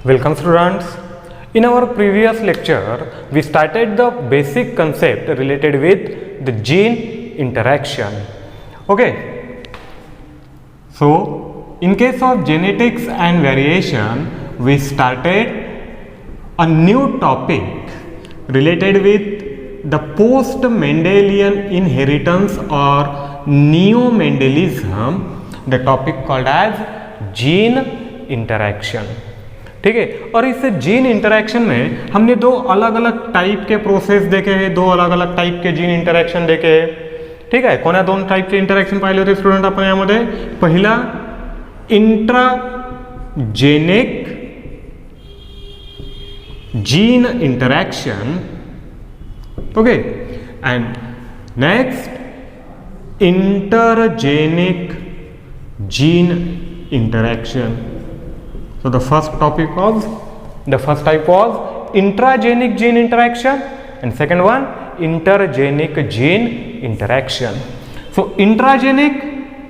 Welcome students. In our previous lecture, we started the basic concept related with the gene interaction. Okay. So, in case of genetics and variation, we started a new topic related with the post-Mendelian inheritance or neo-Mendelism, the topic called as gene interaction. ठीक है, और इस gene interaction में हमने दो अलग अलग type के process देखे हैं, दो अलग अलग टाइप के जीन इंटरेक्शन देखे हैं. ठीक आहे, कोणा दोन टाईपचे इंटरॅक्शन पाहिले होते स्टुडंट आपण यामध्ये. पहिला intragenic gene interaction, okay, end next intergenic gene interaction. So the first type was intragenic gene interaction and second one intergenic gene interaction. So intragenic,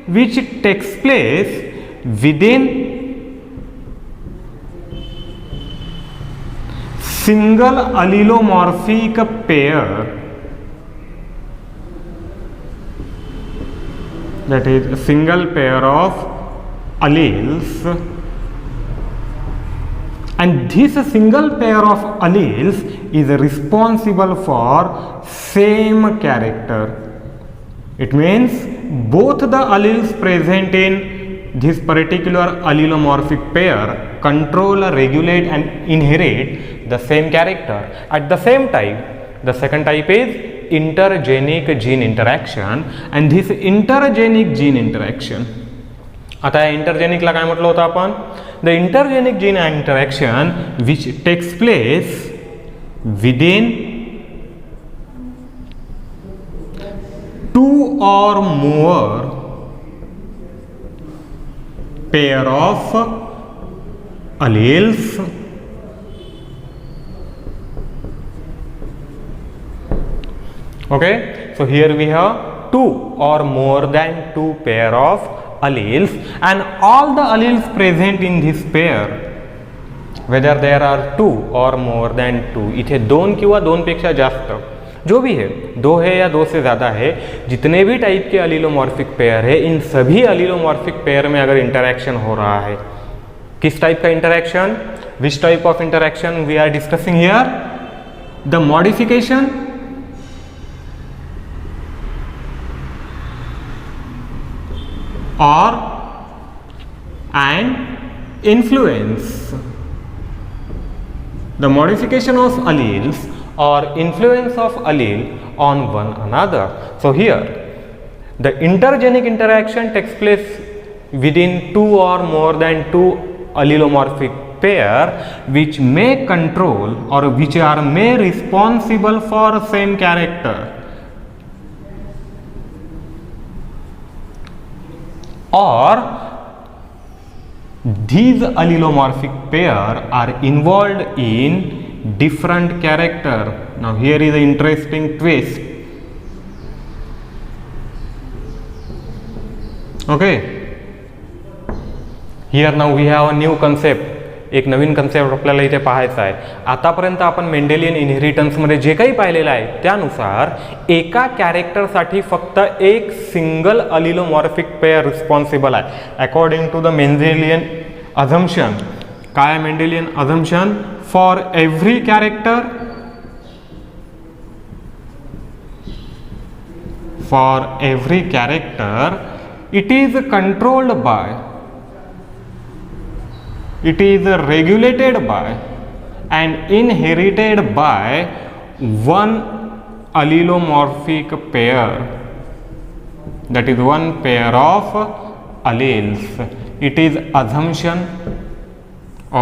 which takes place within single allelomorphic pair, that is a single pair of alleles, and this single pair of alleles is responsible for same character. It means both the alleles present in this particular allelomorphic pair control, regulate and inherit the same character. At the same time, the second type is intergenic gene interaction, and this intergenic gene interaction, आता या इंटरजेनिकला काय म्हटलं होतं आपण, the intergenic gene interaction which takes place within two or more pair of alleles okay. So here we have two or more than two pair of alleles, and all the alleles present in this pair, whether there are two or more than two, इथे दोन किंवा दोन पेक्षा जास्त, जो भी है, दो है या दो से ज़्यादा है, जितने भी टाइप के अलीलोमॉर्फिक पेयर है, इन सभी अलीलोमॉर्फिक पेयर में अगर इंटरैक्शन हो रहा है, किस टाइप का interaction, which type of interaction we are discussing here, the modification or and influence, the modification of alleles or influence of allele on one another. So here the intergenic interaction takes place within two or more than two allelomorphic pair which may control or which are may responsible for same character, or these allelomorphic pair are involved in different character. Now here is an interesting twist. Okay, here now we have a new concept, एक नवीन concept आपल्याला इथे पाहायचा आहे. आतापर्यंत आपण Mendelian इनहेरिटन्समध्ये जे काही पाहिलेलं आहे त्यानुसार एका कॅरेक्टरसाठी फक्त एक सिंगल अलिलोमॉर्फिक पेयर रिस्पॉन्सिबल आहे according to the Mendelian assumption. काय Mendelian assumption, for every character, for every character it is controlled by, it is regulated by and inherited by one allelomorphic pair, that is one pair of alleles. It is assumption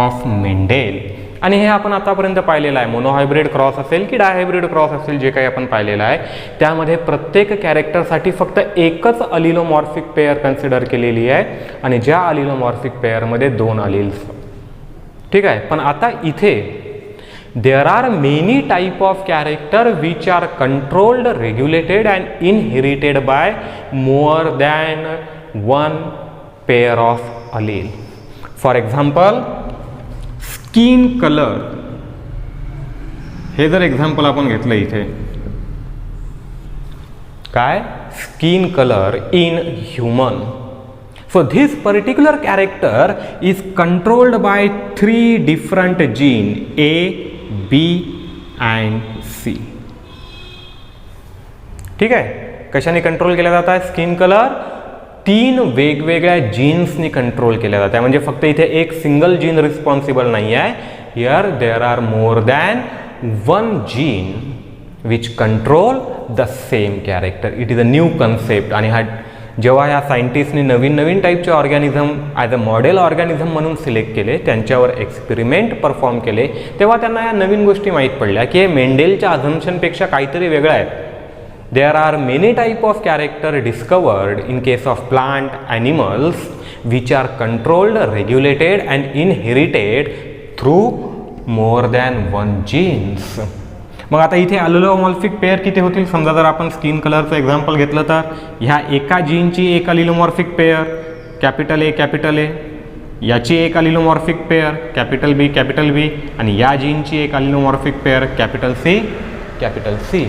of Mendel. आणि हे आपण आतापर्यंत पाहिलेलं आहे, monohybrid cross असेल की डायहायब्रिड cross असेल, जे काही आपण पाहिलेलं आहे त्यामध्ये प्रत्येक कॅरेक्टरसाठी फक्त एकच अलिलोमॉर्फिक पेयर कन्सिडर केलेली आहे आणि ज्या अलिलोमॉर्फिक पेयरमध्ये दोन अलिल्स. ठीक आहे, पण आता इथे there are many type of character which are controlled, regulated and inherited by more than one pair of allele. For example skin colour हे जर एक्झाम्पल आपण घेतलं इथे, काय skin colour in human. So this particular character is controlled by 3 different genes A, B and C. ठीक आहे, कशाने control केला जात आहे स्किन कलर? 3 वेगवेगळ्या जीन्सनी कंट्रोल केला जात आहे. म्हणजे फक्त इथे एक सिंगल जीन रिस्पॉन्सिबल नाही आहे. Here there are more than 1 gene which control the same character. It is a new concept. आणि हा जेव्हा या सायंटिस्टनी नवीन नवीन टाईपचे organism as a model organism म्हणून सिलेक्ट केले, त्यांच्यावर एक्सपेरिमेंट परफॉर्म केले, तेव्हा त्यांना या नवीन गोष्टी माहीत पडल्या की हे मेंडेलच्या अझम्पशनपेक्षा काहीतरी वेगळं आहे. There are many type of character discovered in case of plant animals which are controlled, regulated and inherited through more than 1 genes. मग आता इथे अलिलोमॉर्फिक पेअर किती होतील? समजा जर आपण स्किन कलरचं एक्झाम्पल घेतलं तर ह्या एका जीनची एक allelomorphic pair capital A capital A, याची एक अलिलोमॉर्फिक पेअर कॅपिटल बी, आणि या जीनची एक अलिलोमॉर्फिक पेअर कॅपिटल सी.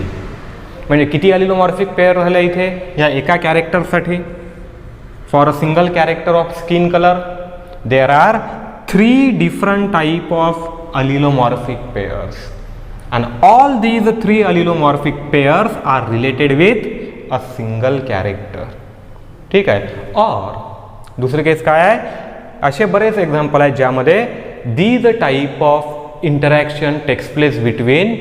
म्हणजे किती अलिलोमॉर्फिक पेअर झाल्या इथे या एका कॅरेक्टरसाठी? For a single character of skin colour there are 3 different type of allelomorphic pairs. And all these 3 allelomorphic pairs are related with a single character. ठीक आहे. और दुसरे केस काय आहे? असे बरेच एक्झाम्पल आहेत ज्यामध्ये these type of interaction takes place between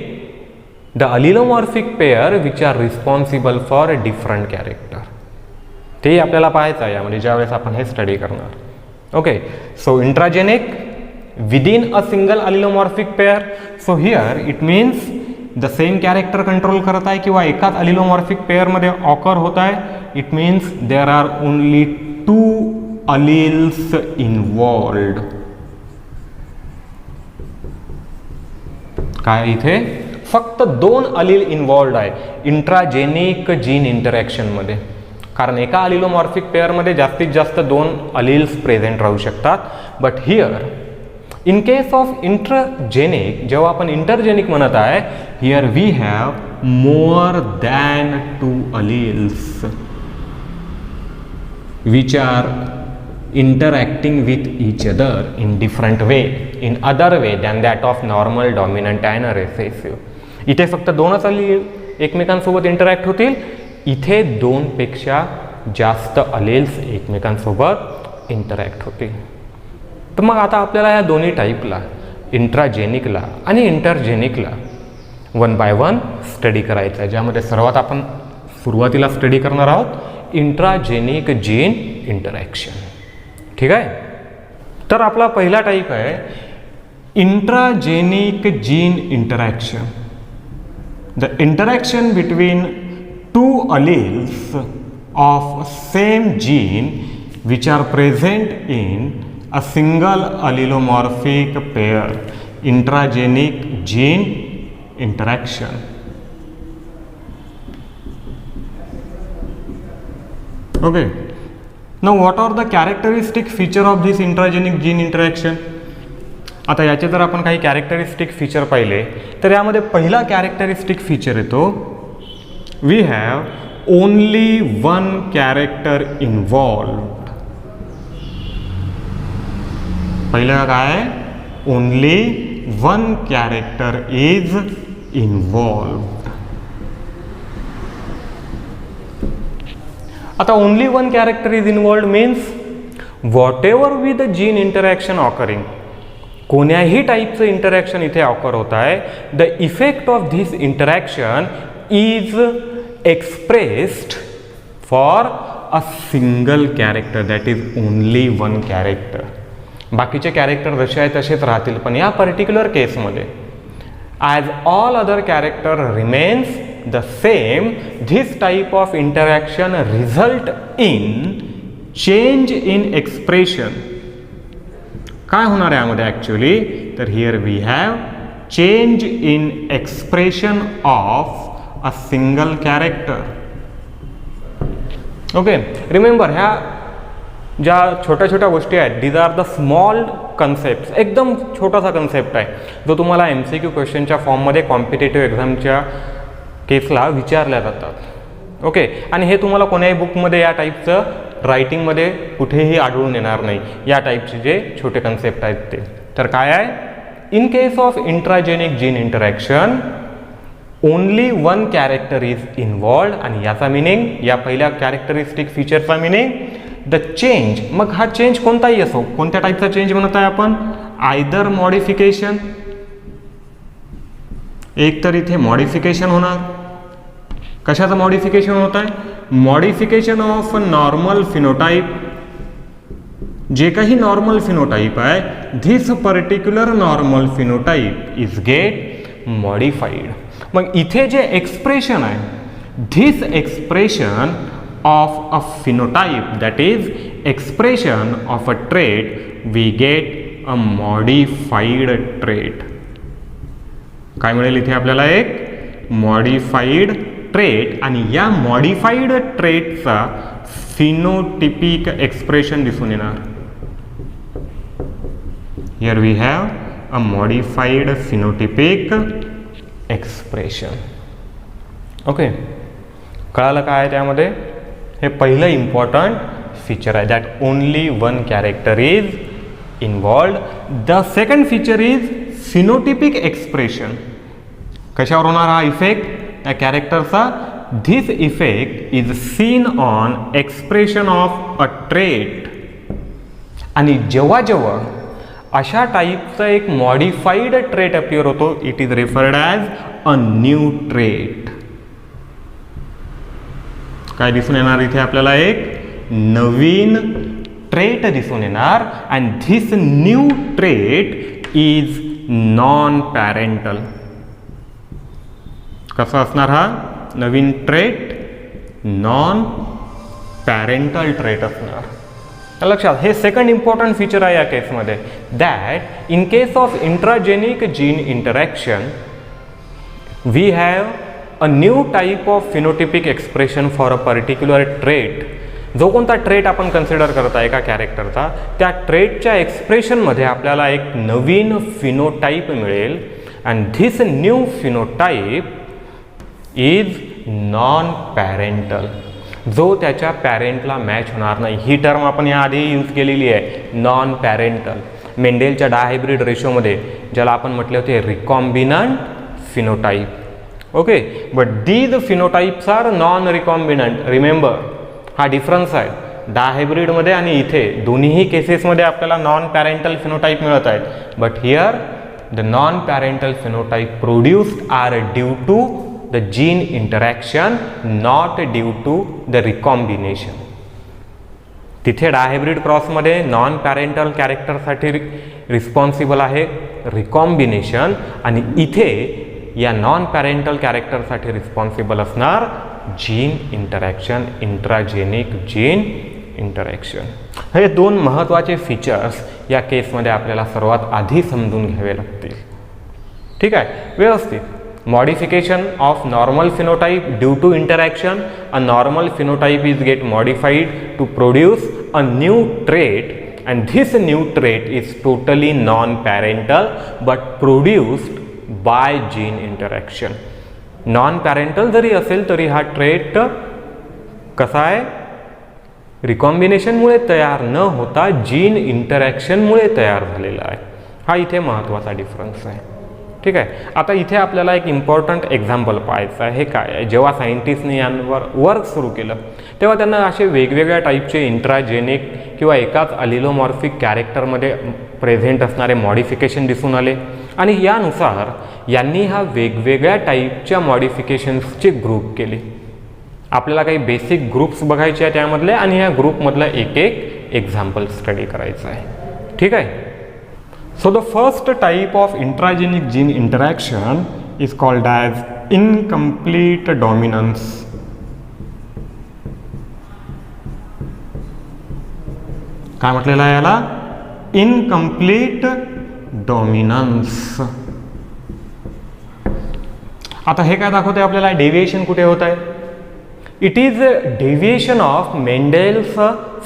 the allelomorphic pair which are responsible for a different character. ते आपल्याला पाहायचं आहे यामध्ये ज्यावेळेस आपण हे स्टडी करणार. Okay, so intragenic within a single allelomorphic pair. So here it means the same character control करत आहे किंवा एकाच allelomorphic pair मध्ये occur होत आहे. It means there are only 2 alleles involved. काय इथे फक्त 2 allele involved आहे इंट्राजेनिक जीन इंटरॅक्शन मध्ये. कारण एका allelomorphic पेअर मध्ये जास्तीत जास्त 2 alleles प्रेझेंट राहू शकतात. But here in case of intergenic, जेव्हा आपण इंटरजेनिक म्हणत आहे, here we have more than 2 alleles which are interacting with each other in different way, in other way than that of normal, dominant and recessive. इथे फक्त 2च allele एकमेकांसोबत interact होतील, इथे 2 पेक्षा जास्त alleles एकमेकांसोबत इंटरॅक्ट होतील. तर मग आता आपल्याला या दोन्ही टाईपला, इंट्राजेनिकला आणि इंटरजेनिकला 1 by 1 स्टडी करायचं आहे, ज्यामध्ये सर्वात आपण सुरुवातीला स्टडी करणार आहोत इंट्राजेनिक जीन इंटरॅक्शन. ठीक आहे. तर आपला पहिला टाईप आहे intragenic gene interaction. The interaction between 2 alleles of same gene which are present in a single allelomorphic pair. Intragenic gene interaction. Okay. Now what are the characteristic feature of this intragenic gene interaction? आता याचे जर आपण काही characteristic feature पाहिले तर यामध्ये पहिला characteristic feature येतो, we have only 1 character involved. पहिलं काय, ओनली 1 कॅरेक्टर इज इन्व्हॉल्व्ड. आता only 1 character is involved means whatever with the gene interaction occurring, कोण्याही टाईपचं इंटरॅक्शन इथे ऑकर होत आहे, the effect of this interaction is expressed for a single character, that is only 1 character. बाकीचे character जसे आहे तसेच राहतील, पण या पर्टिक्युलर केसमध्ये as all other character remains the same, this type of interaction result in change in expression. काय होणार आहे यामध्ये ॲक्च्युली, तर here we have change in expression of a single character. Okay, remember ह्या ज्या छोट्या छोट्या गोष्टी आहेत, these are the small concept, एकदम छोटासा कन्सेप्ट आहे जो तुम्हाला MCQ क्वेश्चनच्या फॉर्ममध्ये कॉम्पिटेटिव्ह एक्झामच्या केसला विचारल्या जातात. ओके, आणि हे तुम्हाला कोण्याही बुकमध्ये या टाईपचं रायटिंगमध्ये कुठेही आढळून येणार नाही, या टाईपचे जे छोटे कन्सेप्ट आहेत ते. तर काय आहे, in case of intragenic gene interaction only one character is involved, आणि याचा मिनिंग, या पहिल्या कॅरेक्टरिस्टिक फीचरचा मिनिंग द चेंज. मग हा चेंज कोणताही असो, कोणत्या टाईपचा चेंज म्हणत आहे आपण, आयदर मॉडिफिकेशन, एक तर इथे मॉडिफिकेशन होणार. कशाचं मॉडिफिकेशन होत आहे, मॉडिफिकेशन ऑफ नॉर्मल फिनोटाईप. जे काही नॉर्मल फिनोटाईप आहे, this particular normal phenotype is get modified. मग इथे जे एक्सप्रेशन आहे, this expression of a phenotype, that is expression of a trait, we get a modified trait. काय मिळेल इथे आपल्याला, एक मॉडिफाईड ट्रेट, आणि या मॉडिफाईड ट्रेटचा फिनोटिपिक एक्सप्रेशन दिसून येणार. Here we have a modified phenotypic expression. Okay, कळालं काय आहे त्यामध्ये, हे पहिलं इम्पॉर्टंट फीचर आहे, that only one character is involved. The second feature is phenotypic expression. कशावर होणार हा इफेक्ट, या कॅरेक्टरचा, this effect is seen on expression of a trait. आणि जेव्हा जेव्हा अशा टाईपचा एक मॉडिफाईड ट्रेट अपिअर होतो, it is referred as a new trait. काय दिसून येणार इथे आपल्याला, एक नवीन ट्रेट दिसून येणार. And this new trait is non parental. कसं असणार हा नवीन ट्रेट, नॉन पॅरेंटल ट्रेट असणार. लक्षात, हे सेकंड इम्पॉर्टंट फीचर आहे या केसमध्ये, that in case of intragenic gene interaction we have a new type of phenotypic expression for a particular trait. जो कोणता ट्रेट आपण कन्सिडर करता एका कॅरेक्टरचा, त्या ट्रेटच्या एक्सप्रेशनमध्ये आपल्याला एक नवीन फिनोटाईप मिळेल. And this new phenotype is non parental, जो त्याच्या पॅरेंटला मॅच होणार नाही. ही टर्म आपण याआधी यूज केलेली आहे, नॉन पॅरेंटल. मेंडेलच्या डायहायब्रिड रेशोमध्ये ज्याला आपण म्हटले होते recombinant phenotype. Okay, but these phenotypes are non recombinant. Remember, हा डिफरन्स आहे डायहायब्रिडमध्ये आणि इथे. दोन्हीही केसेसमध्ये आपल्याला नॉन पॅरेंटल फिनोटाईप मिळत आहेत. But here the non parental phenotype produced are due to the gene interaction, not due to the recombination. तिथे डायहायब्रिड क्रॉसमध्ये नॉन पॅरेंटल कॅरेक्टरसाठी रिस्पॉन्सिबल आहे रिकॉम्बिनेशन, आणि इथे या नॉन पॅरेंटल कॅरेक्टरसाठी रिस्पॉन्सिबल असणार gene interaction, intragenic gene interaction. हे दोन महत्त्वाचे फीचर्स या केसमध्ये आपल्याला सर्वात आधी समजून घ्यावे लागतील. ठीक आहे, व्यवस्थित. Modification of normal phenotype due to interaction, a normal phenotype is get modified to produce a new trait, and this new trait is totally non-parental but produced by gene interaction. Non-parental जरी असेल तरी हा trait कसा आहे, रिकॉम्बिनेशनमुळे तयार न होता gene इंटरॅक्शनमुळे तयार झालेला आहे. हा इथे महत्त्वाचा डिफरन्स आहे. ठीक आहे, आता इथे आपल्याला एक इम्पॉर्टंट एक्झाम्पल पाहायचं आहे. हे काय आहे, जेव्हा सायंटिस्टने यांवर वर्क सुरू केलं तेव्हा त्यांना असे वेगवेगळ्या टाईपचे इंट्राजेनिक किंवा एकाच अलिलोमॉर्फिक कॅरेक्टरमध्ये प्रेझेंट असणारे मॉडिफिकेशन दिसून आले, आणि यानुसार यांनी हा वेगवेगळ्या टाईपच्या मॉडिफिकेशन्सचे ग्रुप केले. आपल्याला काही बेसिक ग्रुप्स बघायचे आहे त्यामधले, आणि या ग्रुपमधलं एक एक एक्झाम्पल स्टडी करायचं आहे. ठीक आहे. So the first type of intragenic gene interaction is called as incomplete dominance. काय म्हटलेलं आहे याला? Incomplete dominance. आता हे काय दाखवते आपल्याला, डेविएशन कुठे होत आहे? It is a deviation of Mendel's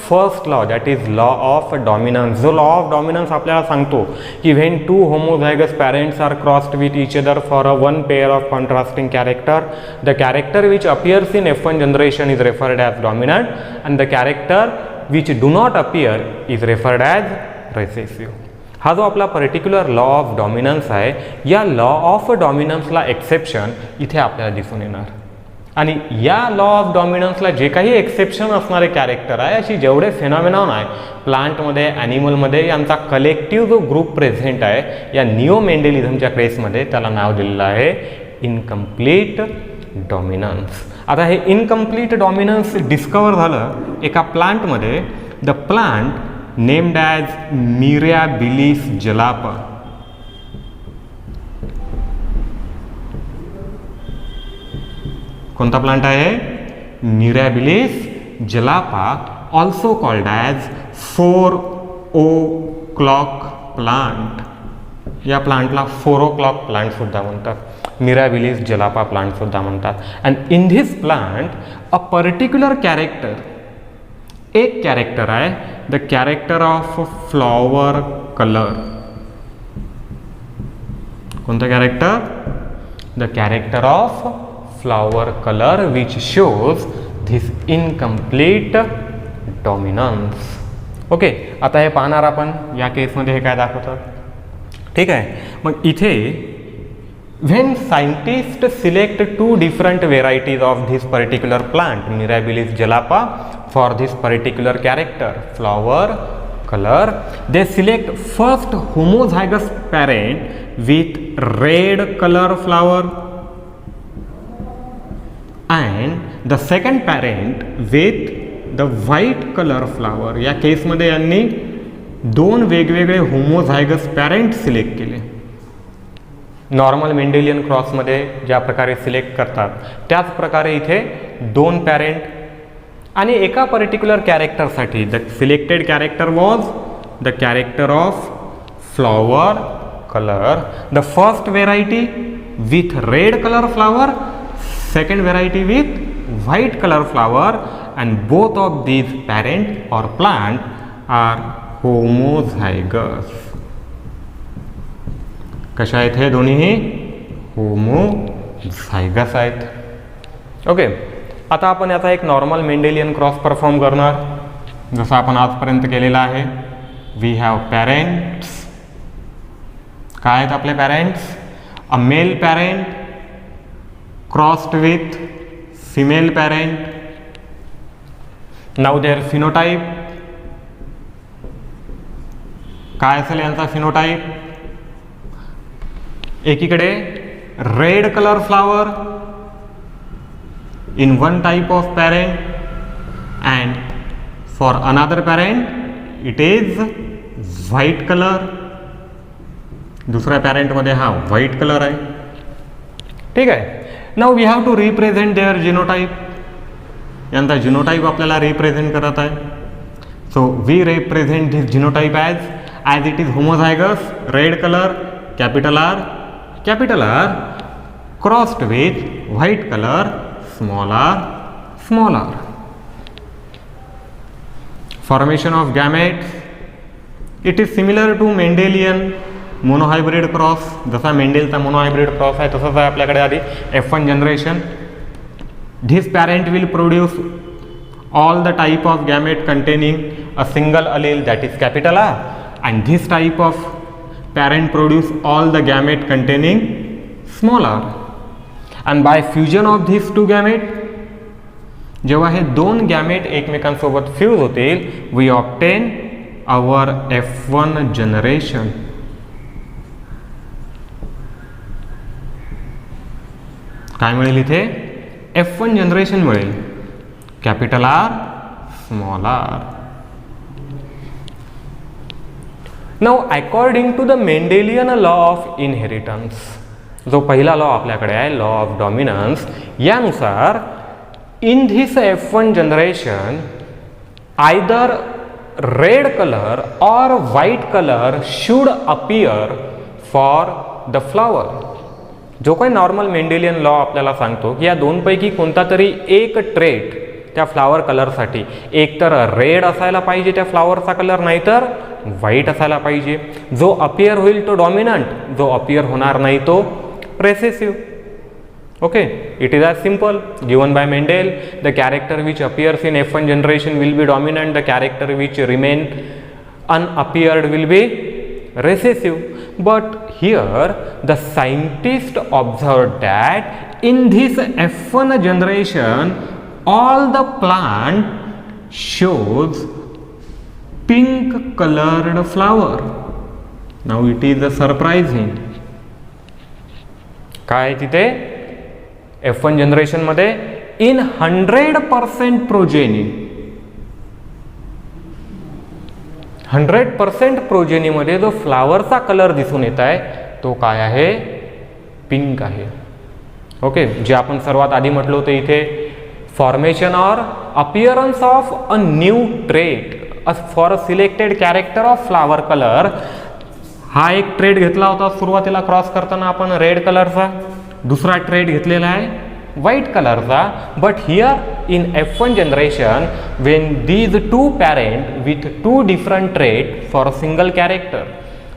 first law, that is law of dominance. जो लॉ ऑफ डॉमिनन्स आपल्याला सांगतो की when two homozygous parents are crossed with each other for a one pair of contrasting character, the character which appears in F1 generation is referred as dominant and the character which do not appear is referred as recessive. हा जो आपला particular law of dominance आहे, या law of डॉमिनन्सला exception इथे आपल्याला दिसून येणार. आणि या लॉ ऑफ डॉमिनन्सला जे काही एक्सेप्शन असणारे कॅरेक्टर आहे, अशी जेवढे फेनॉमेनॉन आहे प्लांटमध्ये, ॲनिमलमध्ये, यांचा कलेक्टिव्ह जो ग्रुप प्रेझेंट आहे या निओ मेंडेलिझमच्या केसमध्ये, त्याला नाव दिलेलं आहे इनकम्प्लीट डॉमिनन्स. आता हे इनकम्प्लीट डॉमिनन्स डिस्कवर झालं एका प्लांटमध्ये, the plant named as Mirabilis jalapa. कोणता प्लांट आहे? Mirabilis jalapa, also called as 4 o'clock plant. या प्लांटला 4 o'clock प्लांट सुद्धा म्हणतात, मिरॅबिलिस जलापा प्लांट सुद्धा म्हणतात. And in this plant a particular character, एक कॅरेक्टर आहे, the character of flower colour. कोणतं कॅरेक्टर? The character of flower colour which shows this incomplete dominance. Okay, आता हे पाहणार आपण या केसमध्ये हे काय दाखवतात. ठीक आहे, मग इथे when scientists select 2 different varieties of this particular plant, Mirabilis jalapa, for this particular character, flower color, they select first homozygous parent with red color flower and the second parent with the white color flower. या केसमध्ये यांनी 2 वेगवेगळे homozygous parent select केले. Normal Mendelian क्रॉसमध्ये ज्या प्रकारे select करतात त्याच प्रकारे इथे 2 पॅरेंट आणि एका पर्टिक्युलर कॅरेक्टरसाठी. The selected character was the character of flower colour. The first variety with red colour flower, second variety with white colour flower, and both of these parent or plant are homozygous. कशा आहेत हे दोन्हीही? Homozygous आहेत. Okay, आता आपण याचा एक normal Mendelian cross perform करणार जसं आपण आजपर्यंत केलेला आहे. We have parents. काय आहेत आपले parents? A male parent crossed with female parent. Now their phenotype. काय असेल यांचा फिनोटाईप? एकीकडे red colour flower in one type of parent and for another parent it is white color. दुसऱ्या parent मध्ये हा व्हाईट कलर आहे. ठीक आहे. Now we have to represent their genotype. यांचा जिनोटाईप आपल्याला रिप्रेझेंट करत आहे. So we represent this genotype as it is homozygous, red colour, capital R crossed with white color, small r. Formation of gametes. It is similar to Mendelian monohybrid cross. जसा मेंडेलचा monohybrid cross आहे तसंच आहे आपल्याकडे आधी F1 generation. This parent will produce all the type of gamete containing a single allele, that is capital R, and this type of parent produce all the gamete containing small r. And by fusion of these 2 gamete, जेव्हा हे 2 gamete एकमेकांसोबत fuse होतील, we obtain our F1 generation. काय मिळेल इथे? F1 generation मिळेल. Capital R, small r. Now according to the Mendelian law of inheritance, जो पहिला लॉ आपल्याकडे आहे, लॉ ऑफ डॉमिनन्स, यानुसार in this F1 generation either red colour or white colour should appear for the flower. जो काही normal Mendelian law आपल्याला सांगतो की या दोनपैकी कोणता तरी एक ट्रेट त्या फ्लावर कलरसाठी एक तर रेड असायला पाहिजे त्या फ्लावरचा कलर, नाहीतर व्हाईट असायला पाहिजे. जो अपियर होईल तो डॉमिनंट, जो अपियर होणार नाही तो recessive. Okay, it is as simple, given by Mendel. The character which appears in F1 generation will be dominant, the character which remain unappeared will be recessive. But here the scientist observed that in this F1 generation all the plant shows pink colored flower. Now it is surprising. काय तिथे F1 generation मध्ये in 100% progeny, 100% progeny मध्ये जो फ्लावरचा colour दिसून येत आहे तो काय आहे, पिंक आहे. ओके, जे आपण सर्वात आधी म्हटलं होतं इथे formation or appearance of a new trait for a selected character of flower colour. हा एक ट्रेट घेतला होता सुरुवातीला क्रॉस करताना आपण रेड कलरचा, दुसरा ट्रेट घेतलेला आहे व्हाईट कलरचा. But here in F1 generation Wien these two parent with to different trait for a single character,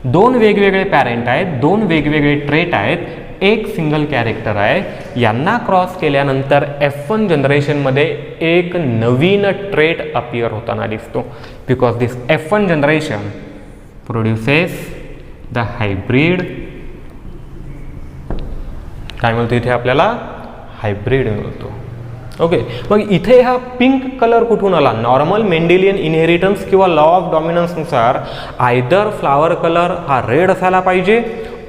दोन वेगवेगळे पॅरेंट आहेत, दोन वेगवेगळे ट्रेट आहेत, एक सिंगल कॅरेक्टर आहे, यांना क्रॉस केल्यानंतर F1 जनरेशनमध्ये एक नवीन ट्रेट अपियर होताना दिसतो. Because this F1 generation produces the hybrid, काय मिळतो इथे आपल्याला, हायब्रिड मिळतो. ओके, मग इथे हा पिंक कलर कुठून आला? नॉर्मल मेंडेलियन इनहेरिटन्स किंवा लॉ ऑफ डॉमिनन्सनुसार आयदर फ्लावर कलर हा रेड असायला पाहिजे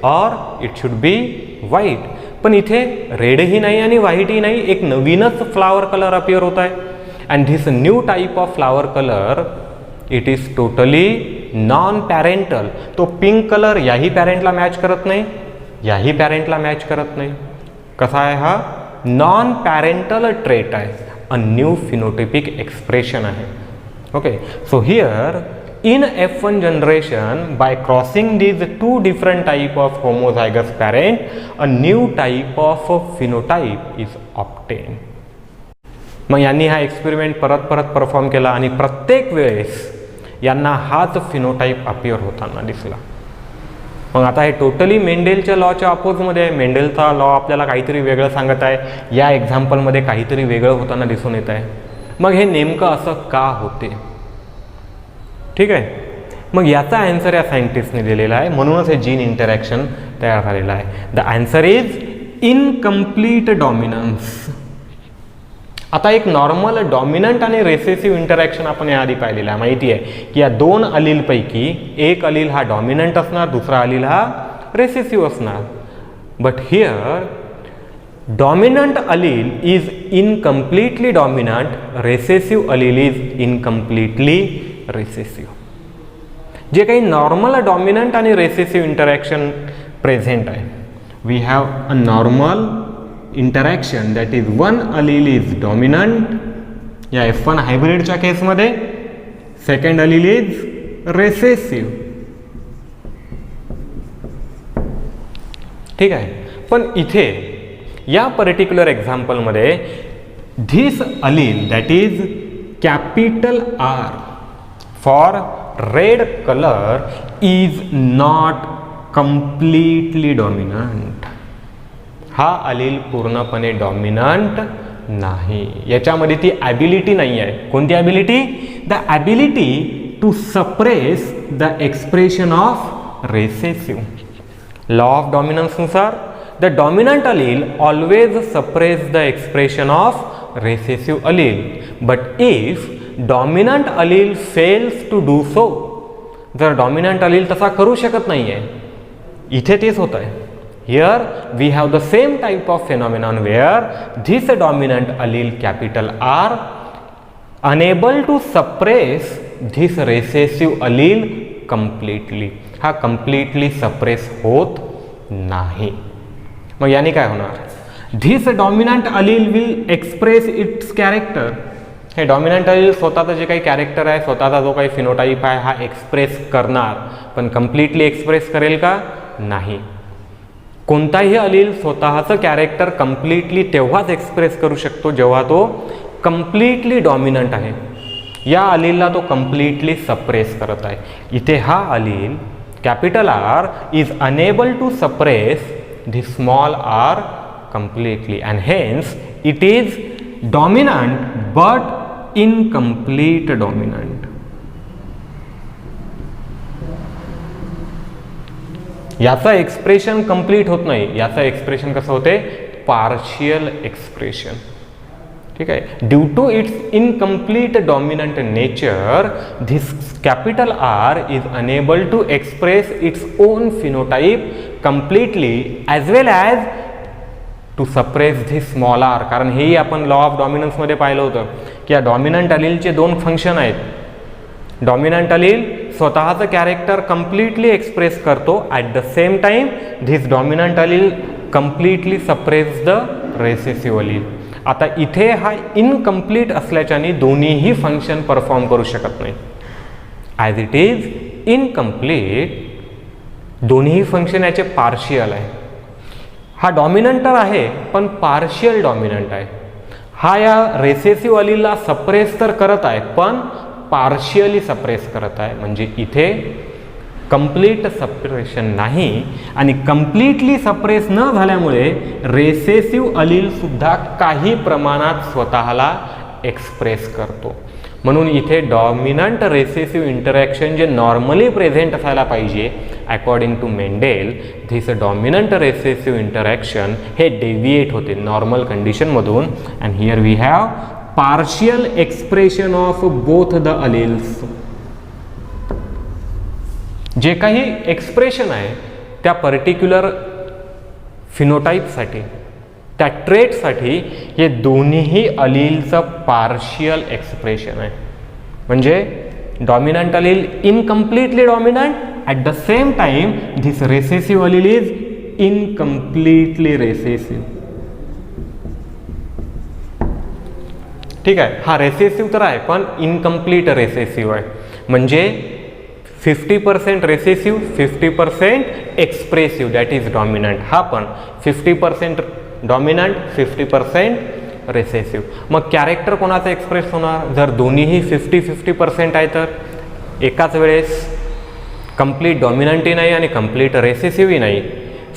or it should be white. पण इथे रेडही नाही आणि व्हाईटही नाही, एक नवीनच फ्लावर कलर अपियर होत आहे. And this new type of flower colour it is totally non parental. तो पिंक कलर याही पॅरेंटला मॅच करत नाही, याही पॅरेंटला मॅच करत नाही. कसा आहे हा? नॉन पॅरेंटल ट्रेट आहे, अ न्यू फिनोटिपिक एक्सप्रेशन आहे. Okay, so here in F1 generation by crossing these two different type of homozygous parent, a new type of phenotype is obtained. मग यांनी हा एक्सपेरिमेंट परत परत परफॉर्म केला आणि प्रत्येक वेळेस यांना हाच फिनोटाईप अपियर होताना दिसला. मग आता हे टोटली मेंडेलच्या लॉच्या अपोजमध्ये आहे. मेंडेलचा लॉ आपल्याला काहीतरी वेगळं सांगत आहे, या एक्झाम्पलमध्ये काहीतरी वेगळं होताना दिसून येत आहे. मग हे नेमकं असं का होते? ठीक आहे, मग याचा आन्सर या सायंटिस्टने दिलेला आहे, म्हणूनच हे जीन इंटरॅक्शन तयार झालेलं आहे. The answer is incomplete dominance. आता एक नॉर्मल डॉमिनंट आणि रेसेसिव्ह इंटरॅक्शन आपण याआधी पाहिलेलं आहे. माहिती आहे की या दोन अलीलपैकी एक अलील हा डॉमिनंट असणार, दुसरा अलील हा रेसेसिव्ह असणार. But here dominant allele is incompletely dominant, recessive allele is incompletely recessive. जे काही नॉर्मल डॉमिनंट आणि रेसेसिव्ह इंटरॅक्शन प्रेझेंट आहे, we have a normal interaction that is one allele is dominant या F1 हायब्रिडच्या केसमध्ये, सेकंड अलील इज रेसेसिव्ह. ठीक आहे, पण इथे या पर्टिक्युलर एक्झाम्पलमध्ये this allele that is capital R for red colour is not completely dominant. हा अलील पूर्णपणे डॉमिनंट नाही, याच्यामध्ये ती ॲबिलिटी नाही आहे. कोणती ability? The ability to suppress the expression of recessive. Law of डॉमिनन्सनुसार the dominant allele always suppress the expression of recessive allele. But if dominant allele fails to do so, जर dominant allele तसा करू शकत नाही आहे, इथे तेच होत आहे. Here we have the same type of phenomenon where this dominant allele capital R unable to suppress this recessive allele completely. हा कम्प्लिटली सप्रेस होत नाही. मग याने काय होणार? This dominant allele will express its character. हे डॉमिनंट अलील स्वतःचं जे काही कॅरेक्टर आहे, स्वतःचा जो काही फिनोटाईप आहे हा एक्सप्रेस करणार, पण कम्प्लिटली एक्सप्रेस करेल का? नाही. कोणताही अलील स्वतःचं कॅरेक्टर कम्प्लिटली तेव्हाच एक्सप्रेस करू शकतो जेव्हा तो कम्प्लिटली डॉमिनंट आहे. या अलीलला तो कम्प्लिटली सप्रेस करत आहे. इथे हा allele capital R is unable to suppress the small R completely and hence it is dominant but incomplete dominant. याचा एक्सप्रेशन कंप्लीट होत नाही, याचा एक्सप्रेशन कसं होते, पार्शियल एक्सप्रेशन. ठीक आहे. Due to its incomplete dominant nature this capital R is unable to express its own phenotype completely as well as to suppress this small R. कारण हेही आपण लॉ ऑफ डॉमिनन्समध्ये पाहिलं होतं की या डॉमिनंट अलीलचे दोन फंक्शन आहेत. डॉमिनंट अलील स्वतःचं कॅरेक्टर कम्प्लिटली एक्सप्रेस करतो, at the same time this dominant allele completely suppress the recessive allele. आता इथे हा इनकम्प्लीट असल्याच्याने दोन्हीही फंक्शन परफॉर्म करू शकत नाही. ॲज इट इज इनकम्प्लीट, दोन्ही फंक्शन याचे पार्शियल आहे. हा डॉमिनंटर आहे पण पार्शियल डॉमिनंट आहे. हा या रेसेसिव्ह अलीलला सप्रेस तर करत आहे पण पार्शियली सप्रेस करत आहे. म्हणजे इथे कंप्लीट सप्रेशन नाही आणि कंप्लीटली सप्रेस न झाल्यामुळे रेसेसिव्ह अलील सुद्धा काही प्रमाणात स्वतःला एक्सप्रेस करतो. म्हणून इथे डॉमिनंट रेसेसिव्ह इंटरॅक्शन जे नॉर्मली प्रेझेंट असायला पाहिजे according to Mendel, this dominant recessive interaction हे डेव्हिएट होते नॉर्मल कंडिशनमधून. And here we have partial expression of both the alleles. जे काही एक्सप्रेशन आहे त्या पर्टिक्युलर फिनोटाईपसाठी, त्या ट्रेटसाठी हे दोन्हीही अलीलचं पार्शियल एक्सप्रेशन आहे. म्हणजे dominant allele incompletely dominant, at the same time this recessive allele is incompletely recessive. ठीक आहे. हा रेसेसिव्ह तर आहे पण इनकम्प्लीट रेसेसिव्ह आहे. म्हणजे 50% recessive 50% expressive, that is dominant. हा पण 50% डॉमिनंट 50% रेसेसिव्ह. मग कॅरेक्टर कोणाचं एक्सप्रेस होणार जर दोन्हीही 50-50% आहे तर एकाच वेळेस कंप्लीट डॉमिनंटही नाही आणि कंप्लीट रेसेसिव्हही नाही.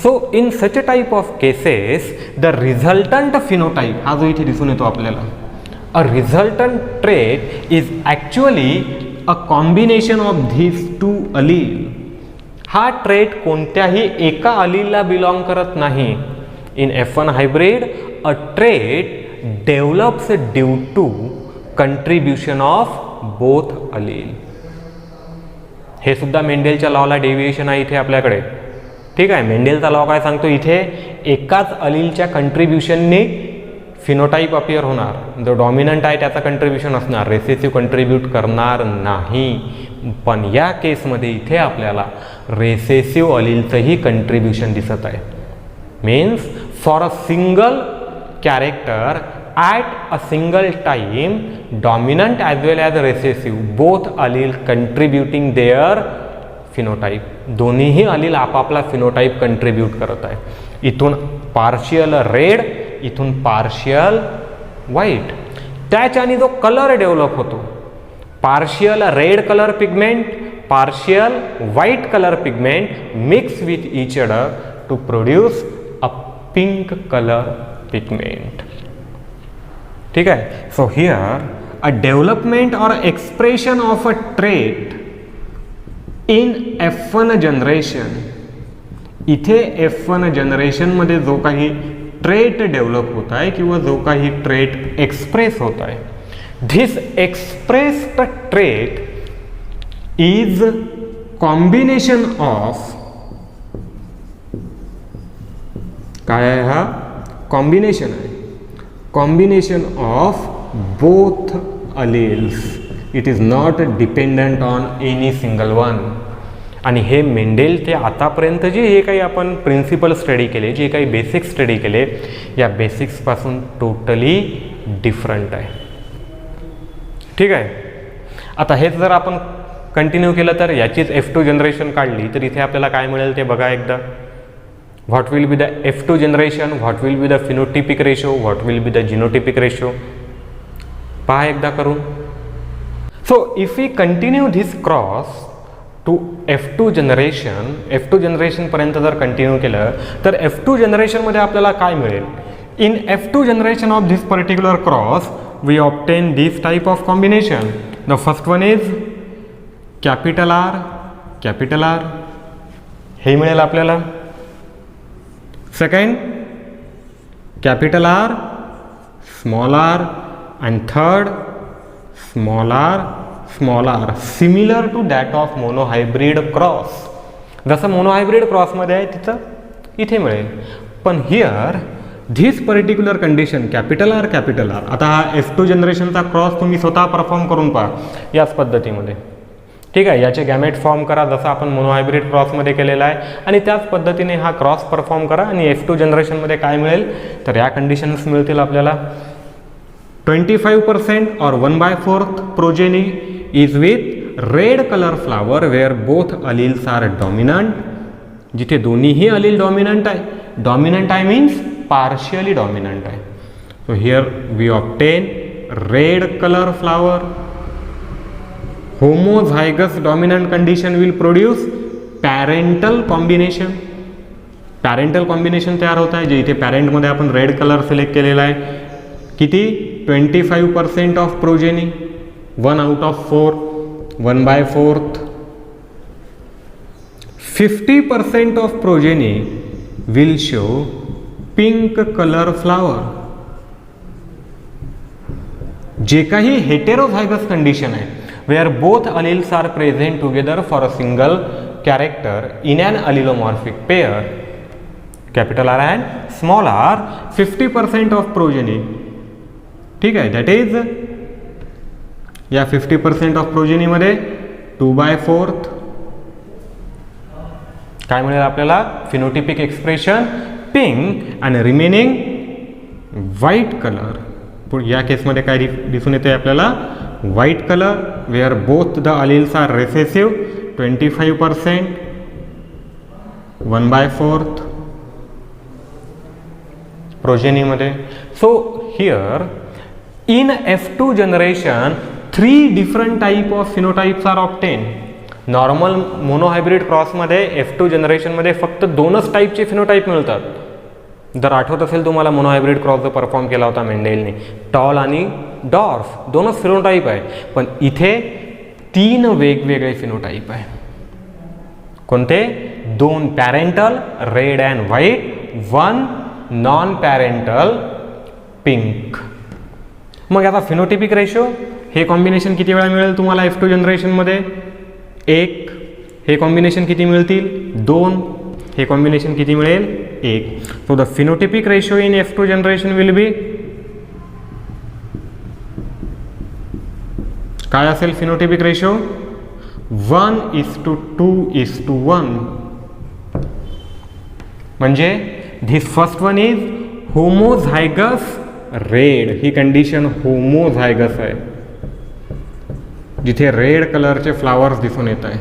So in such type of cases the resultant phenotype, हा जो इथे दिसून येतो आपल्याला, a resultant trait is actually a combination of these two allele. हा ट्रेट कोणत्याही एका अलीलला बिलॉंग करत नाही. In F1 hybrid, a trait develops due to contribution of both allele. हे सुद्धा मेंडेलच्या लॉला डेव्हिएशन आहे इथे आपल्याकडे. ठीक आहे. मेंडेलचा लॉ काय सांगतो, इथे एकाच अलीलच्या कंट्रीब्युशनने फिनोटाईप अपियर होणार. जो डॉमिनंट आहे त्याचा कंट्रीब्युशन असणार, रेसेसिव्ह कंट्रीब्यूट करणार नाही. पण या केसमध्ये इथे आपल्याला रेसेसिव्ह अलीलचंही कंट्रीब्युशन दिसत आहे. Means for a single character at a single time, dominant as well as recessive, both allele contributing their phenotype. दोन्हीही अलील आपापला फिनोटाईप कंट्रीब्यूट करत आहे. इथून पार्शियल रेड, इथून पार्शियल व्हाईट. त्याच्याने जो कलर डेव्हलप होतो, partial red colour pigment, partial white colour pigment mix with each other to produce a pink color pigment. ठीक है. So here a development or expression of a trait in F1 generation, इथे F1 generation मध्ये जो काही trait develop होत आहे किंवा जो काही ट्रेट एक्सप्रेस होत आहे, this expressed trait is combination of, काय आहे हा, कॉम्बिनेशन आहे, combination of both alleles. It is not dependent on any single one. आणि हे मेंडेल ते आतापर्यंत जे हे काही आपण प्रिन्सिपल स्टडी केले, जे काही बेसिक स्टडी केले, या बेसिक्सपासून टोटली डिफरंट आहे. ठीक आहे. आता हेच जर आपण कंटिन्यू केलं तर याचीच F2 जनरेशन काढली तर इथे आपल्याला काय मिळेल ते बघा एकदा. What will be the F2 generation? What will be the phenotypic ratio? What will be the genotypic ratio? पहा एकदा करून. So if we continue this cross to F2 generation पर्यंत जर कंटिन्यू केलं तर F2 generation मध्ये आपल्याला काय मिळेल? In F2 generation of this particular cross we obtain this type of combination. The first one is capital R हे मिळेल आपल्याला. Second capital R, small r, and third small r similar to that of monohybrid cross. जसं monohybrid क्रॉसमध्ये आहे तिथं इथे मिळेल. पण here this particular condition capital R. आता हा F2 जनरेशनचा क्रॉस तुम्ही स्वतः परफॉर्म करून पहा याच पद्धतीमध्ये. ठीक आहे, याचे गॅमेट फॉर्म करा जसं आपण मोनोहायब्रिड क्रॉसमध्ये केलेला आहे आणि त्याच पद्धतीने हा क्रॉस परफॉर्म करा आणि F2 जनरेशनमध्ये काय मिळेल तर या कंडिशन्स मिळतील आपल्याला. 25% or 1/4 progeny is with red color flower where both alleles are dominant. जिथे दोन्हीही अलील डॉमिनंट आहे मीन्स पार्शियली डॉमिनंट आहे. So here we obtain red colour flower. homozygous dominant condition will produce parental combination. Parental combination तयार होत आहे जे इथे पॅरेंटमध्ये आपण रेड कलर सिलेक्ट केलेला आहे. किती? 25% of progeny, 1 out of 4, 1/4. 50% of progeny will show pink color flower. जे काही हेटेरोझायगस कंडिशन आहे where both alleles are present together for a single character in an allelomorphic pair, capital R and small r, 50% of progeny. ठीक आहे, that is या 50% of progeny मध्ये 2/4 काय मिळेल आपल्याला? फिनोटिपिक एक्सप्रेशन पिंक आणि रिमेनिंग व्हाईट कलर. या केसमध्ये काय दिसून येते आपल्याला? White colour where both the alleles are recessive, 25%, 1/4 प्रोजेनीमध्ये. So here in F2 generation 3 different type of phenotypes are obtained. Normal monohybrid क्रॉसमध्ये F2 जनरेशनमध्ये फक्त 2च टाईपचे फिनोटाईप मिळतात. जर आठवत असेल तुम्हाला मोनोहायब्रिड क्रॉस जो परफॉर्म केला होता मेंडेलने, टॉल आणि डॉर्फ 2च फिनोटाईप आहे. पण इथे 3 वेगवेगळे फिनोटाईप आहे. कोणते? 2 parental red and white, 1 non parental pink. मग याचा फिनोटिपिक रेशो हे कॉम्बिनेशन किती वेळा मिळेल तुम्हाला F2 जनरेशनमध्ये? 1. हे कॉम्बिनेशन किती मिळतील? 2. हे कॉम्बिनेशन किती मिळेल? 1. So the phenotypic ratio in F2 generation will be काय असेल? Phenotypic ratio 1:2:1. म्हणजे this first one is homozygous red. ही कंडिशन होमोझायगस आहे जिथे रेड कलरचे फ्लावर्स दिसून येत आहे.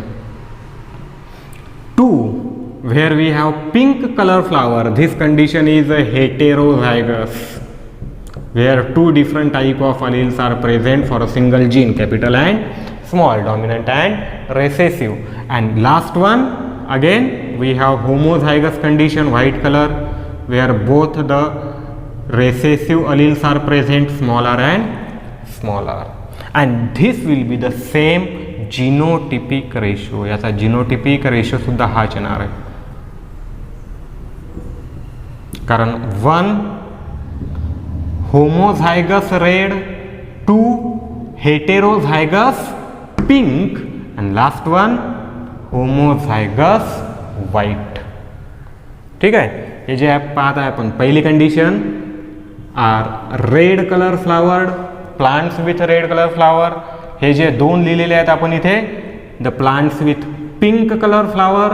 2 where we have pink colour flower. This condition is heterozygous where 2 different type of alleles are present for a single gene, capital and small, dominant and recessive. And last one again we have homozygous condition, white color, where both the recessive alleles are present, smaller and smaller. And this will be the same genotypic ratio. याचा genotypic ratio सुद्धा हाच येणार आहे, कारण 1 homozygous red, 2 heterozygous pink, and last one homozygous white. ठीक आहे. हे जे पाहत आहे आपण, पहिली condition are red colour flowered plants with red colour flower. हे जे 2 लिहिलेले आहेत आपण इथे, the plants with pink colour flower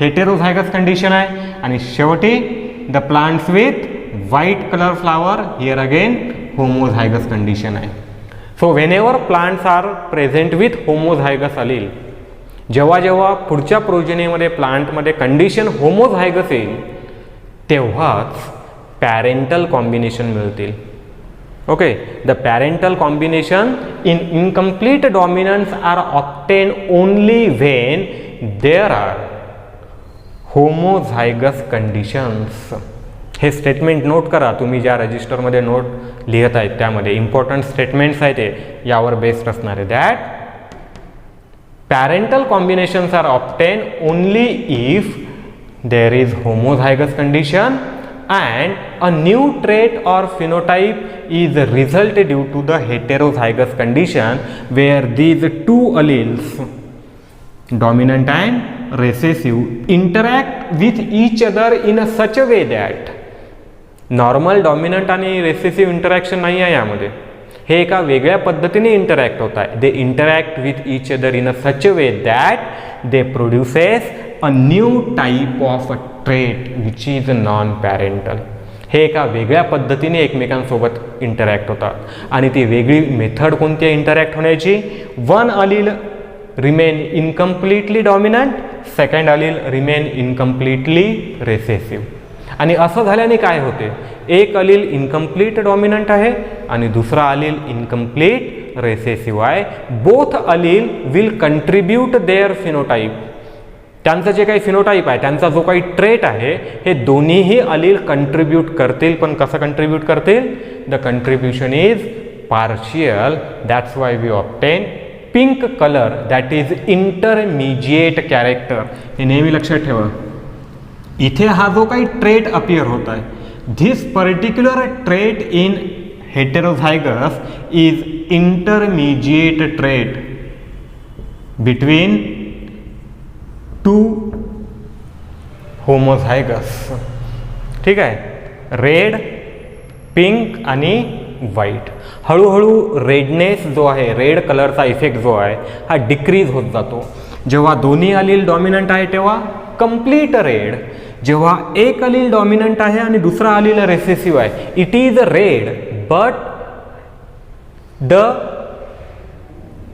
heterozygous condition आहे. आणि शेवटी the plants with white color flower, here again homozygous condition आहे. So whenever plants are present with homozygous allele, जेव्हा जेव्हा पुढच्या प्रोजेनीमध्ये प्लांटमध्ये कंडिशन होमोझायगस येईल तेव्हाच पॅरेंटल कॉम्बिनेशन मिळतील. Okay, the parental combination in incomplete dominance are obtain only when there are homozygous conditions. हे statement note करा, तुम्ही ज्या रजिस्टरमध्ये नोट लिहित आहेत त्यामध्ये इम्पॉर्टंट स्टेटमेंट्स आहेत ते यावर बेस्ड असणार आहे. That parental combinations are obtain only if there is homozygous condition and a new trait or phenotype is a result due to the heterozygous condition where these two alleles, dominant and recessive, interact with each other in a such a way that normal dominant आणि recessive interaction नाही आहे यामध्ये. हे एका वेगळ्या पद्धतीने interact होत आहे. They interact with each other in a such a way that they produces a new type of a trait which is non parental. हे एका वेगळ्या पद्धतीने एकमेकांसोबत इंटरॅक्ट होतात आणि ती वेगळी मेथड कोणती आहे इंटरॅक्ट होण्याची. One allele remain incompletely dominant, second allele remain incompletely recessive. आणि असं झाल्याने काय होते, एक अलील इनकम्प्लीट डॉमिनंट आहे आणि दुसरा अलील इनकम्प्लीट रेसेसिव्ह आहे. Both allele will contribute their phenotype. त्यांचं जे काही फिनोटाईप आहे, त्यांचा जो काही ट्रेट आहे, हे दोन्हीही अलील कंट्रीब्यूट करतील. पण कसं कंट्रीब्यूट करतील? The contribution is partial. That's why we obtain pink colour that is intermediate character. हे नेहमी लक्षात ठेवा. इथे हा जो काही ट्रेट अपियर होत आहे, this particular trait in heterozygous is intermediate trait between two homozygous. ठीक आहे, रेड, पिंक आणि व्हाईट. हळूहळू रेडनेस जो आहे, रेड कलरचा इफेक्ट जो आहे हा डिक्रीज होत जातो. जेव्हा दोन्ही अलील डॉमिनंट आहे तेव्हा कंप्लीट रेड. जेव्हा एक अलील डॉमिनंट आहे आणि दुसरा अलील रेसेसिव्ह आहे, it is red but the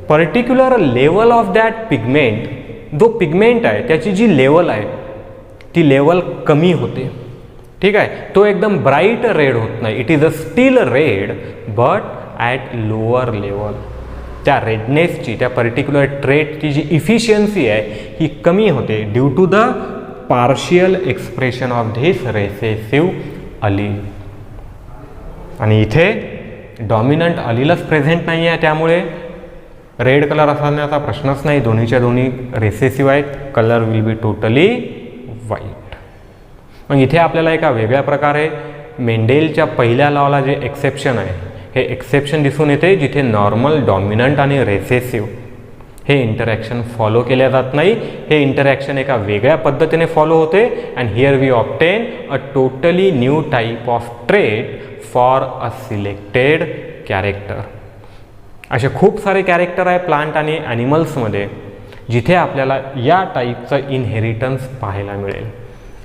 particular level of that pigment, जो पिगमेंट आहे त्याची जी लेवल आहे ती लेवल कमी होते. ठीक आहे, तो एकदम ब्राईट रेड होत नाही. It is a steel red but at lower level. त्या रेडनेसची, त्या पर्टिक्युलर ट्रेटची जी इफिशियन्सी आहे ही कमी होते due to the partial expression of this recessive allele. आणि इथे डॉमिनंट अलीलच प्रेझेंट नाही आहे, त्यामुळे रेड कलर असण्याचा प्रश्नच नाही. दोन्हीच्या दोन्ही रेसेसिव्ह आहेत. Colour will be totally white. मग इथे आपल्याला एका वेगळ्या प्रकारे मेंडेलच्या पहिल्या लॉला जे एक्सेप्शन आहे, हे एक्सेप्शन दिसून येते जिथे नॉर्मल, डॉमिनंट आणि रेसेसिव्ह हे इंटरॅक्शन फॉलो केल्या जात नाही. हे इंटरॅक्शन एका वेगळ्या पद्धतीने फॉलो होते. And here we obtain a totally new type of trait for a selected character. असे खूप सारे कॅरेक्टर आहे प्लांट आणि ॲनिमल्समध्ये जिथे आपल्याला या टाईपचं इनहेरिटन्स पाहायला मिळेल.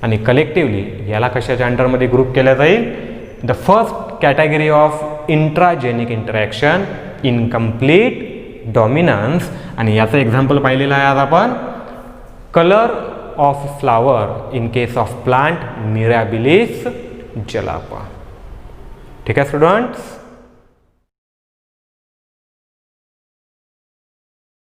आणि कलेक्टिवली याला कशाच्या अंडरमध्ये ग्रुप केल्या जाईल? The first category of intragenic interaction, incomplete dominance. आणि याचं एक्झाम्पल पाहिलेलं आहे आज आपण. Colour of flower in case of plant mirabilis जलापा. ठीक आहे स्टुडंट्स.